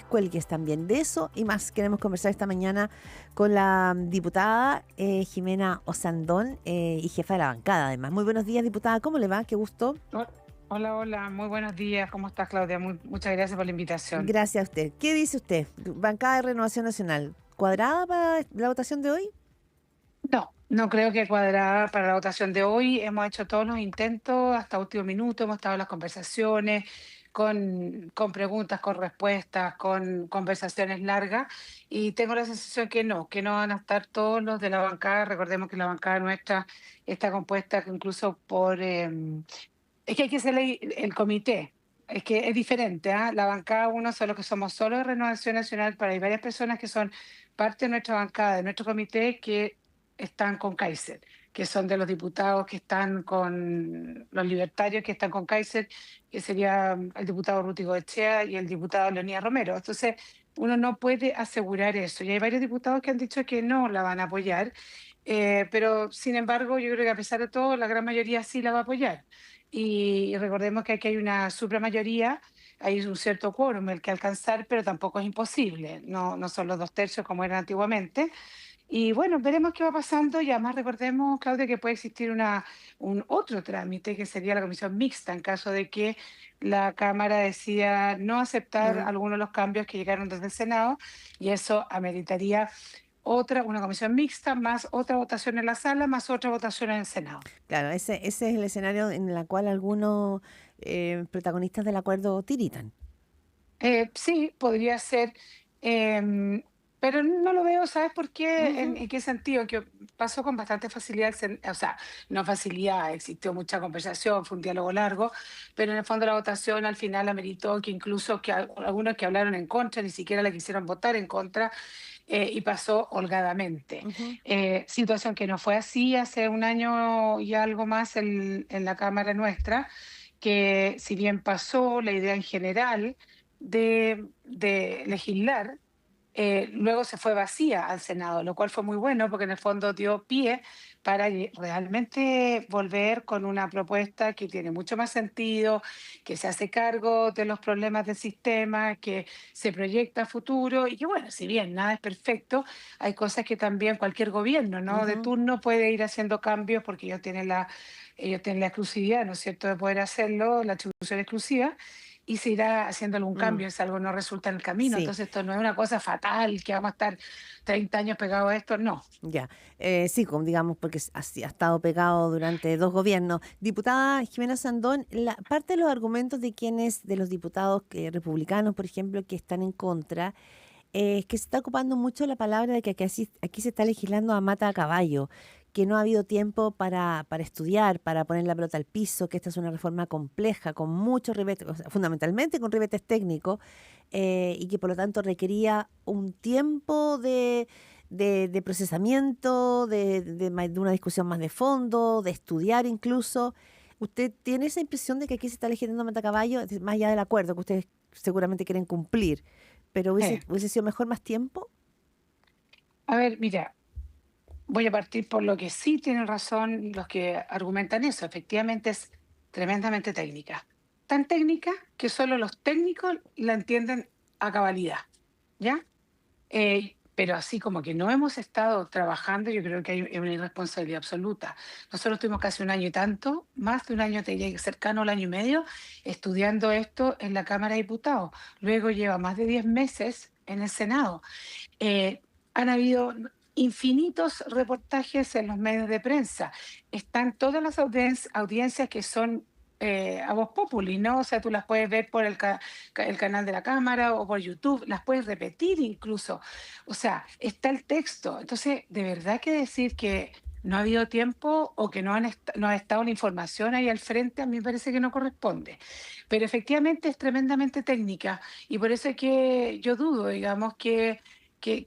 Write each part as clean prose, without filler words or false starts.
descuelgues también. De eso y más queremos conversar esta mañana con la diputada Jimena Osandón y jefa de la bancada además. Muy buenos días, diputada. ¿Cómo le va? Qué gusto. Hola, hola, muy buenos días. ¿Cómo estás, Claudia? Muchas gracias por la invitación. Gracias a usted. ¿Qué dice usted? Bancada de Renovación Nacional. ¿Cuadrada para la votación de hoy? No, no creo que cuadrada para la votación de hoy. Hemos hecho todos los intentos hasta último minuto, hemos estado en las conversaciones con preguntas, con respuestas, con conversaciones largas y tengo la sensación que no van a estar todos los de la bancada. Recordemos que la bancada nuestra está compuesta incluso por es que hay que hacer el comité. Es que es diferente, ¿ah? La bancada uno son los que somos solo de Renovación Nacional, pero hay varias personas que son parte de nuestra bancada, de nuestro comité, que están con Kaiser, que son de los diputados que están con los libertarios que están con Kaiser, que sería el diputado Ruti Goechea y el diputado Leonía Romero. Entonces, uno no puede asegurar eso. Y hay varios diputados que han dicho que no la van a apoyar, pero sin embargo, yo creo que a pesar de todo, la gran mayoría sí la va a apoyar. Y recordemos que aquí hay una supramayoría, hay un cierto quórum el que alcanzar, pero tampoco es imposible, no, no son los 2/3 como eran antiguamente. Y bueno, veremos qué va pasando y además recordemos, Claudia, que puede existir un otro trámite que sería la comisión mixta en caso de que la Cámara decida no aceptar Mm, algunos de los cambios que llegaron desde el Senado y eso ameritaría una comisión mixta, más otra votación en la sala, más otra votación en el Senado. claro, ese es el escenario en el cual algunos protagonistas del acuerdo tiritan. Sí, podría ser, em, pero no lo veo, ¿sabes por qué? Ujú. En qué sentido? Que pasó con bastante facilidad, o sea, no facilidad, existió mucha conversación, fue un diálogo largo, pero en el fondo la votación al final ameritó que incluso que algunos que hablaron en contra ni siquiera la quisieron votar en contra y pasó holgadamente. Ujú. Situación que no fue así hace un año y algo más en la Cámara nuestra, que si bien pasó la idea en general, de legislar, luego se fue vacía al Senado, lo cual fue muy bueno porque en el fondo dio pie para realmente volver con una propuesta que tiene mucho más sentido, que se hace cargo de los problemas del sistema, que se proyecta a futuro y que bueno, si bien nada es perfecto, hay cosas que también cualquier gobierno, ¿no? De Ujú. turno puede ir haciendo cambios porque ellos tienen la exclusividad, ¿no es cierto?, de poder hacerlo, la atribución exclusiva y se irá haciendo algún Mm, cambio, si algo no resulta en el camino. sí, Entonces, esto no es una cosa fatal, que vamos a estar 30 años pegados a esto, no. ya. Sí, como digamos, porque ha estado pegado durante dos gobiernos. Diputada Jimena Sandón, parte de los argumentos de de los diputados republicanos, por ejemplo, que están en contra, es que se está ocupando mucho la palabra de que aquí se está legislando a mata a caballo, que no ha habido tiempo para estudiar, para poner la pelota al piso, que esta es una reforma compleja, con muchos ribetes, o sea, fundamentalmente con ribetes técnicos, y que por lo tanto requería un tiempo de procesamiento, de una discusión más de fondo, de estudiar incluso. ¿Usted tiene esa impresión de que aquí se está legislando a mata a caballo, más allá del acuerdo que ustedes seguramente quieren cumplir? Pero Eh, hubiese sido mejor más tiempo. A ver, mira, voy a partir por lo que sí tienen razón los que argumentan eso. Efectivamente es tremendamente técnica. Tan técnica que solo los técnicos la entienden a cabalidad, ¿ya? Pero así como que no hemos estado trabajando, yo creo que hay una irresponsabilidad absoluta. Nosotros tuvimos casi un año y tanto, más de un año, te diría que cercano al año y medio, estudiando esto en la Cámara de Diputados. Luego lleva más de 10 meses en el Senado. Eh, Han habido infinitos reportajes en los medios de prensa. Están todas las audiencias que son a voz populi, ¿no? O sea, tú las puedes ver por el canal de la Cámara o por YouTube, las puedes repetir incluso. O sea, está el texto. Entonces, de verdad que decir que no ha habido tiempo o que no ha estado la información ahí al frente, a mí me parece que no corresponde. Pero efectivamente es tremendamente técnica y por eso es que yo dudo, digamos, que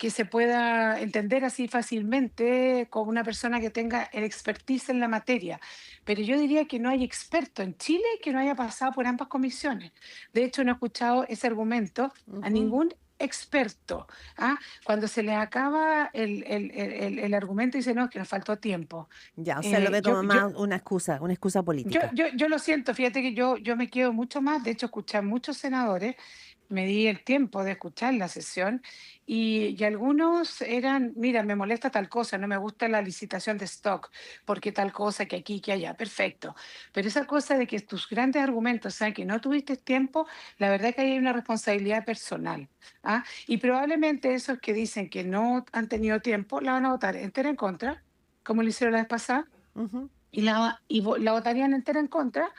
se pueda entender así fácilmente con una persona que tenga el expertise en la materia. Pero yo diría que no hay experto en Chile que no haya pasado por ambas comisiones. De hecho, no he escuchado ese argumento a Ujú. ningún experto. ¿Ah? Cuando se le acaba el argumento, dice, no, que nos faltó tiempo. Ya, o sea, lo Eh, ve yo, como yo, más una excusa política. yo lo siento, fíjate que yo me quedo mucho más, de hecho, escuché a muchos senadores me di el tiempo de escuchar la sesión y algunos eran, mira, me molesta tal cosa, no me gusta la licitación de stock, porque tal cosa, que aquí, que allá, perfecto. Pero esa cosa de que tus grandes argumentos sean que no tuviste tiempo, la verdad que hay una responsabilidad personal. ¿Ah? Y probablemente esos que dicen que no han tenido tiempo, la van a votar entera en contra, como lo hicieron la vez pasada, Ujú. la votarían entera en contra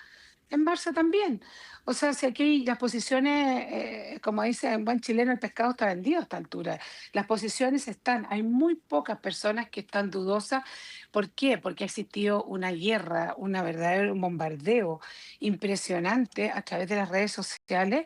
en marzo también. O sea, si aquí las posiciones, como dice en buen chileno, el pescado está vendido a esta altura. Las posiciones están, hay muy pocas personas que están dudosas. ¿Por qué? Porque ha existido una guerra, una verdadero bombardeo impresionante a través de las redes sociales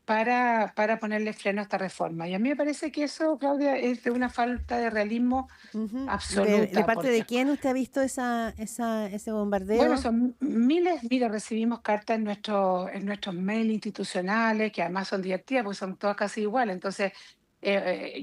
para ponerle freno a esta reforma. Y a mí me parece que eso, Claudia, es de una falta de realismo Ujú. ¿De absoluta, parte de porque quién usted ha visto ese bueno, bombardeo? son miles, mira, recibimos cartas en nuestros mails institucionales, que además son divertidas, porque son todas casi iguales. Entonces,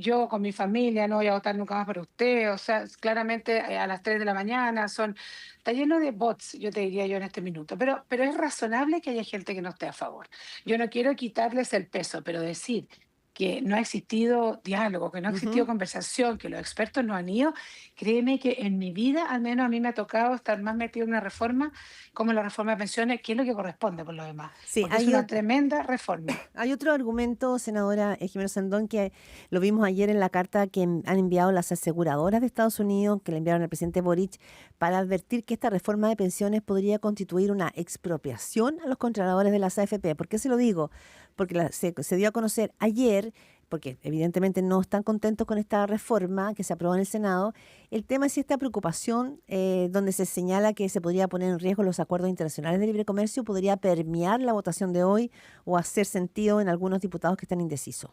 yo con mi familia no voy a votar nunca más por usted. O sea, claramente a las 3 de la mañana está lleno de bots, yo te diría yo en este minuto. Pero es razonable que haya gente que no esté a favor. Yo no quiero quitarles el peso, pero decir que no ha existido diálogo, que no ha existido Ujú. conversación, que los expertos no han ido. Créeme que en mi vida, al menos a mí me ha tocado estar más metido en una reforma como la reforma de pensiones, que es lo que corresponde por lo demás, Sí, porque es una tremenda reforma. hay otro argumento, senadora Jimena Sandón, que lo vimos ayer en la carta que han enviado las aseguradoras de Estados Unidos, que le enviaron al presidente Boric, para advertir que esta reforma de pensiones podría constituir una expropiación a los controladores de las AFP. ¿Por qué se lo digo? Porque se dio a conocer ayer, porque evidentemente no están contentos con esta reforma que se aprobó en el Senado. El tema es si esta preocupación, donde se señala que se podría poner en riesgo los acuerdos internacionales de libre comercio, podría permear la votación de hoy o hacer sentido en algunos diputados que están indecisos.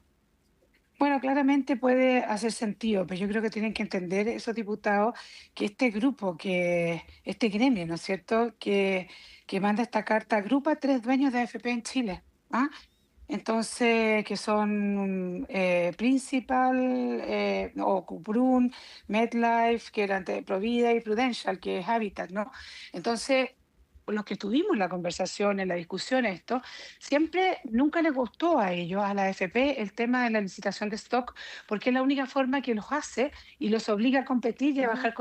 Bueno, claramente puede hacer sentido, pero yo creo que tienen que entender esos diputados que este grupo, que este gremio, ¿no es cierto?, que manda esta carta, agrupa a 3 dueños de AFP en Chile. ¿Ah? Entonces, que son Principal o Cuprun, MetLife, que era de Provida y Prudential, que es Habitat, ¿no? Entonces, los que tuvimos la conversación, en la discusión, esto, siempre nunca les gustó a ellos, a la AFP, el tema de la licitación de stock, porque es la única forma que los hace y los obliga a competir y a Ujú. bajar,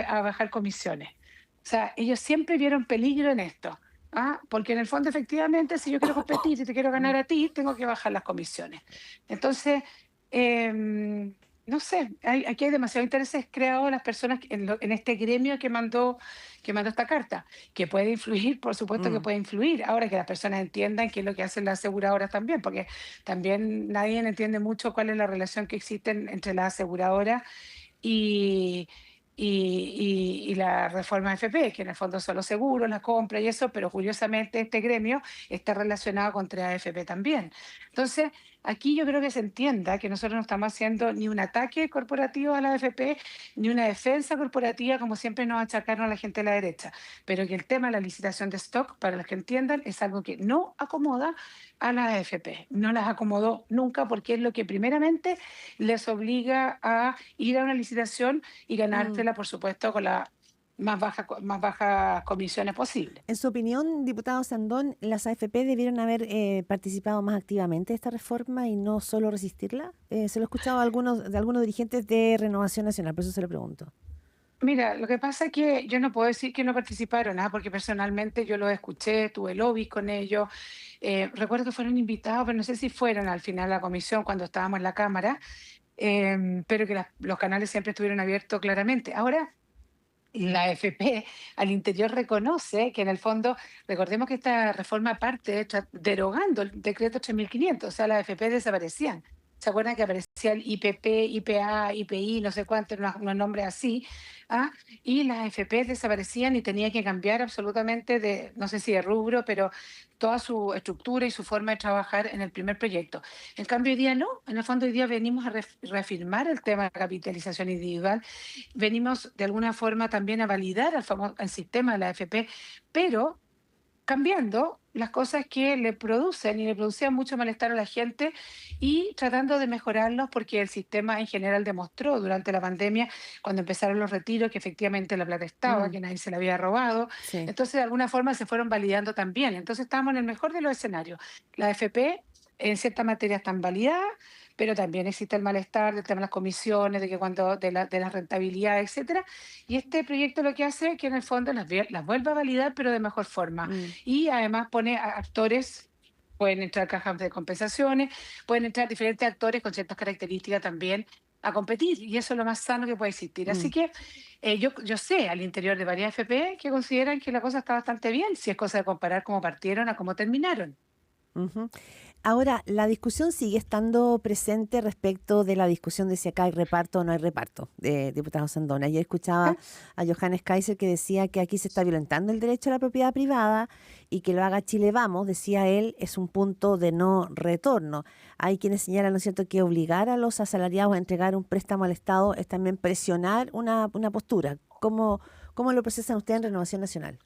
a bajar comisiones. O sea, ellos siempre vieron peligro en esto. ¿Ah? Porque en el fondo, efectivamente, si yo quiero competir y te quiero ganar a ti, tengo que bajar las comisiones. Entonces, no sé, aquí hay demasiados intereses creados las personas en este gremio que mandó esta carta, que puede influir, por supuesto que Mm. puede influir. Ahora que las personas entiendan qué es lo que hacen las aseguradoras también, porque también nadie entiende mucho cuál es la relación que existe entre las aseguradoras y, y la reforma FP, que en el fondo son los seguros, la compra y eso, pero curiosamente este gremio está relacionado con 3AFP también. Entonces, aquí yo creo que se entienda que nosotros no estamos haciendo ni un ataque corporativo a la AFP, ni una defensa corporativa, como siempre nos achacaron a la gente de la derecha, pero que el tema de la licitación de stock, para los que entiendan, es algo que no acomoda a la AFP. No las acomodó nunca porque es lo que primeramente les obliga a ir a una licitación y Mm. ganártela, por supuesto, con la más bajas comisiones posible. En su opinión, diputado Sandón, ¿las AFP debieron haber participado más activamente de esta reforma y no solo resistirla? Se lo he escuchado de algunos dirigentes de Renovación Nacional, por eso se lo pregunto. Mira, lo que pasa es que yo no puedo decir que no participaron, porque personalmente yo los escuché, tuve lobbies con ellos. Recuerdo que fueron invitados, pero no sé si fueron al final a la comisión cuando estábamos en la Cámara, pero que los canales siempre estuvieron abiertos claramente. Ahora, la AFP al interior reconoce que en el fondo, recordemos que esta reforma parte derogando el decreto 3.500, o sea, las AFP desaparecían. ¿Se acuerdan que aparecía el IPP, IPA, IPI, no sé cuántos, unos nombres así? ¿Ah? Y las AFP desaparecían y tenía que cambiar absolutamente de, no sé si de rubro, pero toda su estructura y su forma de trabajar en el primer proyecto. En cambio, hoy día no. En el fondo, hoy día venimos a reafirmar el tema de la capitalización individual. Venimos de alguna forma también a validar al sistema de la AFP, pero cambiando las cosas que le producen y le producían mucho malestar a la gente y tratando de mejorarlos porque el sistema en general demostró durante la pandemia, cuando empezaron los retiros, que efectivamente la plata estaba, Mm. que nadie se la había robado. Sí. Entonces, de alguna forma se fueron validando también. Entonces, estábamos en el mejor de los escenarios. La AFP en ciertas materias están validadas, pero también existe el malestar del tema de las comisiones, de que cuando de la rentabilidad, etcétera. Y este proyecto lo que hace es que en el fondo las vuelve a validar, pero de mejor forma. Mm, Y además pone a actores, pueden entrar cajas de compensaciones, pueden entrar diferentes actores con ciertas características también a competir, y eso es lo más sano que puede existir. Así mm. que yo sé al interior de varias FP que consideran que la cosa está bastante bien, si es cosa de comparar cómo partieron a cómo terminaron. Ujú. Ahora, la discusión sigue estando presente respecto de la discusión de si acá hay reparto o no hay reparto de diputados Sandón. Ayer escuchaba a Johannes Kaiser que decía que aquí se está violentando el derecho a la propiedad privada y que lo haga Chile Vamos, decía él, es un punto de no retorno. Hay quienes señalan, ¿no es cierto?, que obligar a los asalariados a entregar un préstamo al Estado es también presionar una postura. ¿Cómo lo procesan ustedes en Renovación Nacional?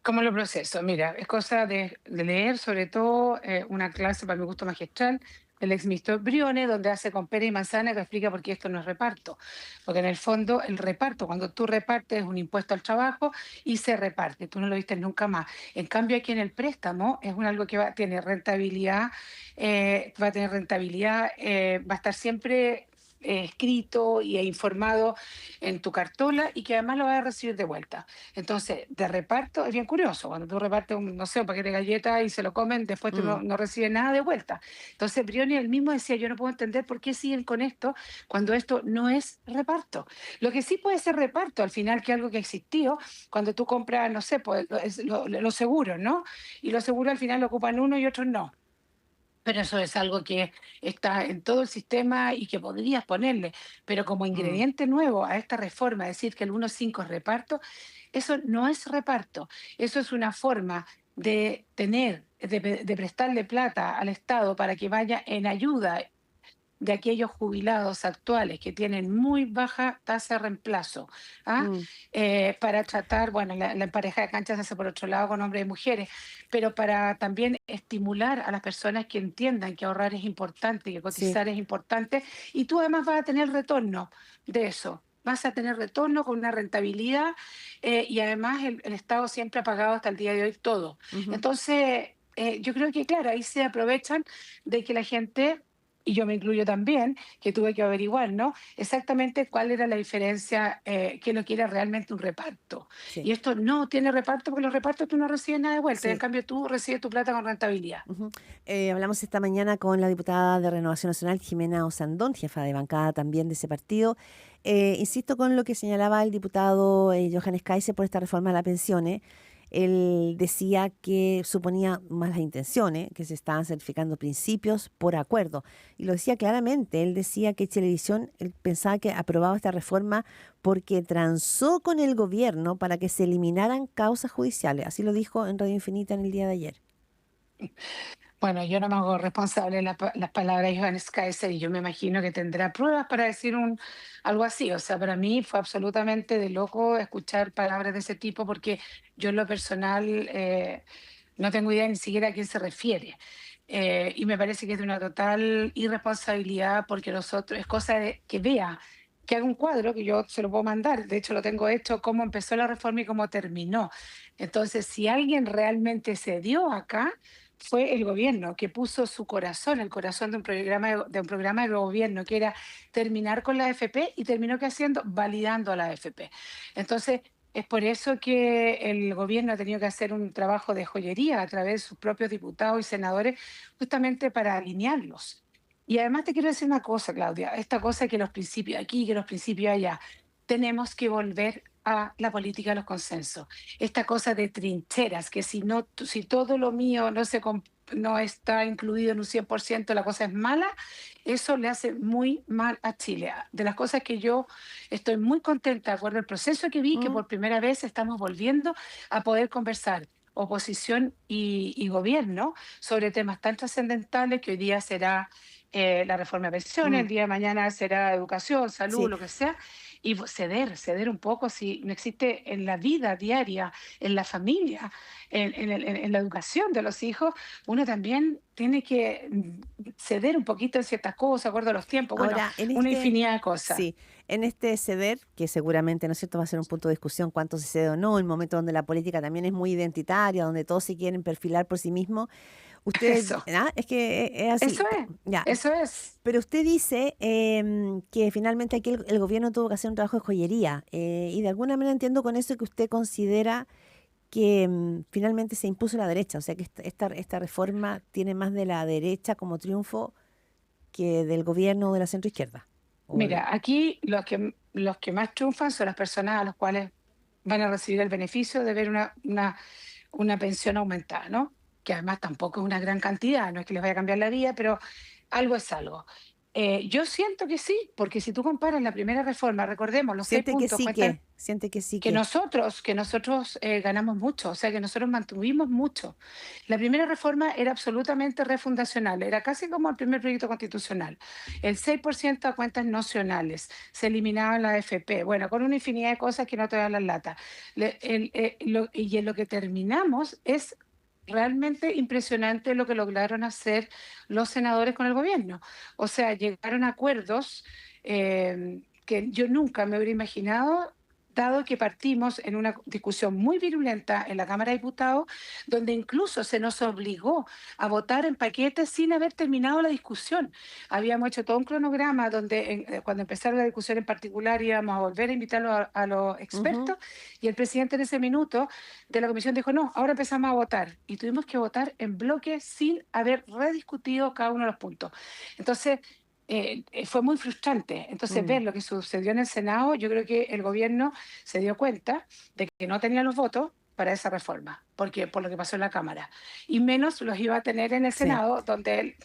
¿Cómo lo proceso? Mira, es cosa de leer sobre todo una clase para mi gusto magistral del ex ministro Briones, donde hace con pera y manzana que explica por qué esto no es reparto. Porque en el fondo el reparto, cuando tú repartes un impuesto al trabajo y se reparte, tú no lo viste nunca más. En cambio aquí en el préstamo es algo que tiene rentabilidad, va a tener rentabilidad, va a estar siempre escrito y informado en tu cartola y que además lo vas a recibir de vuelta. Entonces, de reparto es bien curioso. Cuando tú repartes no sé, un paquete de galletas y se lo comen, después tú Mm, no recibes nada de vuelta. Entonces, Brioni él mismo decía, yo no puedo entender por qué siguen con esto cuando esto no es reparto. Lo que sí puede ser reparto, al final, que algo que existió, cuando tú compras, no sé, pues los seguros, ¿no? Y los seguros al final lo ocupan uno y otros no. Pero eso es algo que está en todo el sistema y que podrías ponerle, pero como mm, ingrediente nuevo a esta reforma, decir que el 1,5 es reparto, eso no es reparto, eso es una forma de de prestarle plata al Estado para que vaya en ayuda de aquellos jubilados actuales que tienen muy baja tasa de reemplazo, ¿ah? mm, Para tratar, bueno, la empareja de canchas se hace por otro lado con hombres y mujeres, pero para también estimular a las personas que entiendan que ahorrar es importante, que sí. cotizar es importante, y tú además vas a tener retorno de eso. Vas a tener retorno con una rentabilidad y además el Estado siempre ha pagado hasta el día de hoy todo. Ujú. Entonces, yo creo que, claro, ahí se aprovechan de que la gente y yo me incluyo también, que tuve que averiguar, ¿no? Exactamente cuál era la diferencia, que lo que era realmente un reparto. Sí. Y esto no tiene reparto porque los repartos tú no recibes nada de vuelta, y en Sí. cambio tú recibes tu plata con rentabilidad. Ujú. Hablamos esta mañana con la diputada de Renovación Nacional, Jimena Osandón, jefa de bancada también de ese partido. Insisto con lo que señalaba el diputado Johannes Kaiser por esta reforma de las pensiones. Él decía que suponía malas intenciones, que se estaban certificando principios por acuerdo. Y lo decía claramente. Él decía que Chilevisión, él pensaba que aprobaba esta reforma porque transó con el gobierno para que se eliminaran causas judiciales. Así lo dijo en Radio Infinita en el día de ayer. Bueno, yo no me hago responsable de las palabras de Johannes Kaiser y yo me imagino que tendrá pruebas para decir algo así. O sea, para mí fue absolutamente de loco escuchar palabras de ese tipo porque yo en lo personal no tengo idea ni siquiera a quién se refiere. Y me parece que es de una total irresponsabilidad porque nosotros, es cosa de que vea, que haga un cuadro que yo se lo puedo mandar. De hecho, lo tengo hecho, cómo empezó la reforma y cómo terminó. Entonces, si alguien realmente se dio acá, fue el gobierno que puso su corazón, el corazón de un programa de gobierno que era terminar con la AFP y terminó que haciendo, validando a la AFP. Entonces, es por eso que el gobierno ha tenido que hacer un trabajo de joyería a través de sus propios diputados y senadores, justamente para alinearlos. Y además te quiero decir una cosa, Claudia, esta cosa que los principios aquí, que los principios allá, tenemos que volver a la política de los consensos. Esta cosa de trincheras, que si, no, si todo lo mío no está incluido en un 100%, la cosa es mala, eso le hace muy mal a Chile. De las cosas que yo estoy muy contenta, de acuerdo al proceso que vi, que Mm, por primera vez estamos volviendo a poder conversar oposición y gobierno sobre temas tan trascendentales que hoy día será la reforma de pensiones, mm, el día de mañana será educación, salud, sí. lo que sea, y ceder un poco si no existe en la vida diaria, en la familia, en la educación de los hijos, uno también tiene que ceder un poquito en ciertas cosas, de acuerdo a los tiempos, bueno, Ahora, una infinidad de cosas. sí, en este ceder, que seguramente, ¿no es cierto?, va a ser un punto de discusión cuánto se cede o no, el momento donde la política también es muy identitaria, donde todos se quieren perfilar por sí mismos, Usted, Eso, es que es así. eso es, Ya, eso es. pero usted dice que finalmente aquí el gobierno tuvo que hacer un trabajo de joyería y de alguna manera entiendo con eso que usted considera que finalmente se impuso la derecha, o sea que esta reforma tiene más de la derecha como triunfo que del gobierno de la centroizquierda. O Mira, aquí los que más triunfan son las personas a las cuales van a recibir el beneficio de ver una pensión aumentada, ¿no? Que además tampoco es una gran cantidad, no es que les vaya a cambiar la vida, pero algo es algo. Yo siento que sí, porque si tú comparas la primera reforma, recordemos, los seis puntos cuentan siente que sí que que. nosotros ganamos mucho, o sea, que nosotros mantuvimos mucho. La primera reforma era absolutamente refundacional, era casi como el primer proyecto constitucional. El 6% a cuentas nacionales, se eliminaba la AFP, bueno, con una infinidad de cosas que no te dan las latas. Y en lo que terminamos es realmente impresionante lo que lograron hacer los senadores con el gobierno. O sea, llegaron a acuerdos que yo nunca me hubiera imaginado, dado que partimos en una discusión muy virulenta en la Cámara de Diputados, donde incluso se nos obligó a votar en paquetes sin haber terminado la discusión. Habíamos hecho todo un cronograma donde cuando empezara la discusión en particular íbamos a volver a invitarlo a los Ujú, expertos, y el presidente en ese minuto de la comisión dijo, no, ahora empezamos a votar. Y tuvimos que votar en bloque sin haber rediscutido cada uno de los puntos. Entonces, fue muy frustrante. Entonces, mm, ver lo que sucedió en el Senado, yo creo que el gobierno se dio cuenta de que no tenía los votos para esa reforma, porque por lo que pasó en la Cámara, y menos los iba a tener en el sí. Senado, donde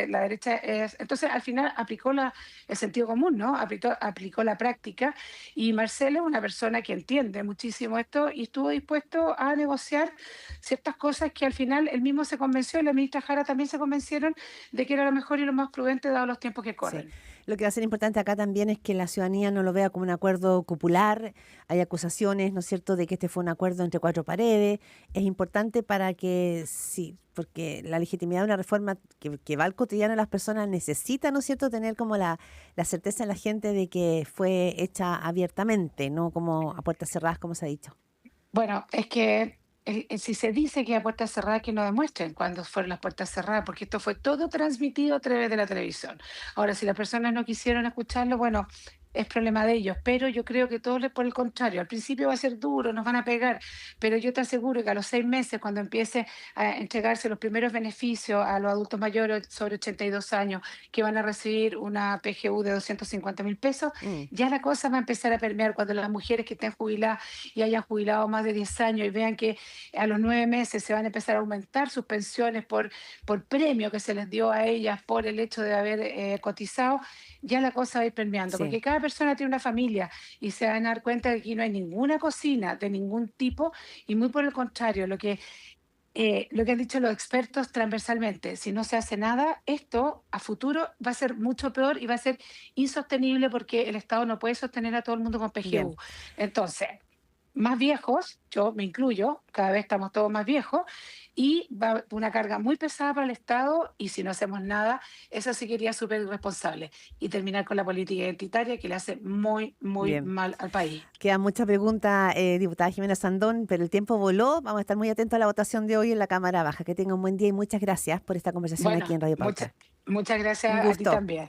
la derecha es. Entonces, al final aplicó el sentido común, ¿no? Aplicó la práctica, y Marcelo es una persona que entiende muchísimo esto y estuvo dispuesto a negociar ciertas cosas que al final él mismo se convenció, y la ministra Jara también se convencieron de que era lo mejor y lo más prudente dado los tiempos que Sí. corren. Lo que va a ser importante acá también es que la ciudadanía no lo vea como un acuerdo cupular. Hay acusaciones, ¿no es cierto?, de que este fue un acuerdo entre cuatro paredes. Es importante para que, sí, porque la legitimidad de una reforma que va al cotidiano de las personas necesita, ¿no es cierto?, tener como la certeza en la gente de que fue hecha abiertamente, no como a puertas cerradas, como se ha dicho. Bueno, es que si se dice que a puertas cerradas, que no demuestren cuándo fueron las puertas cerradas, porque esto fue todo transmitido a través de la televisión. Ahora, si las personas no quisieron escucharlo, bueno, es problema de ellos, pero yo creo que todo por el contrario. Al principio va a ser duro, nos van a pegar, pero yo te aseguro que a los 6 meses, cuando empiece a entregarse los primeros beneficios a los adultos mayores sobre 82 años, que van a recibir una PGU de 250.000 pesos, Mm, ya la cosa va a empezar a permear cuando las mujeres que estén jubiladas y hayan jubilado más de 10 años y vean que a los 9 meses se van a empezar a aumentar sus pensiones por premio que se les dio a ellas por el hecho de haber cotizado, ya la cosa va a ir permeando, sí. porque cada persona tiene una familia y se van a dar cuenta de que aquí no hay ninguna cocina de ningún tipo, y muy por el contrario, lo que han dicho los expertos transversalmente, si no se hace nada, esto a futuro va a ser mucho peor y va a ser insostenible, porque el Estado no puede sostener a todo el mundo con Bien. PGU. Entonces, más viejos, yo me incluyo, cada vez estamos todos más viejos, y va una carga muy pesada para el Estado, y si no hacemos nada, eso sí que sería súper irresponsable, y terminar con la política identitaria que le hace muy, muy Bien. mal al país. Queda mucha pregunta, diputada Jimena Sandón, pero el tiempo voló. Vamos a estar muy atentos a la votación de hoy en la Cámara Baja. Que tenga un buen día y muchas gracias por esta conversación aquí Bueno, en Radio muchas, Pauta. muchas Un gracias a ti gusto. también.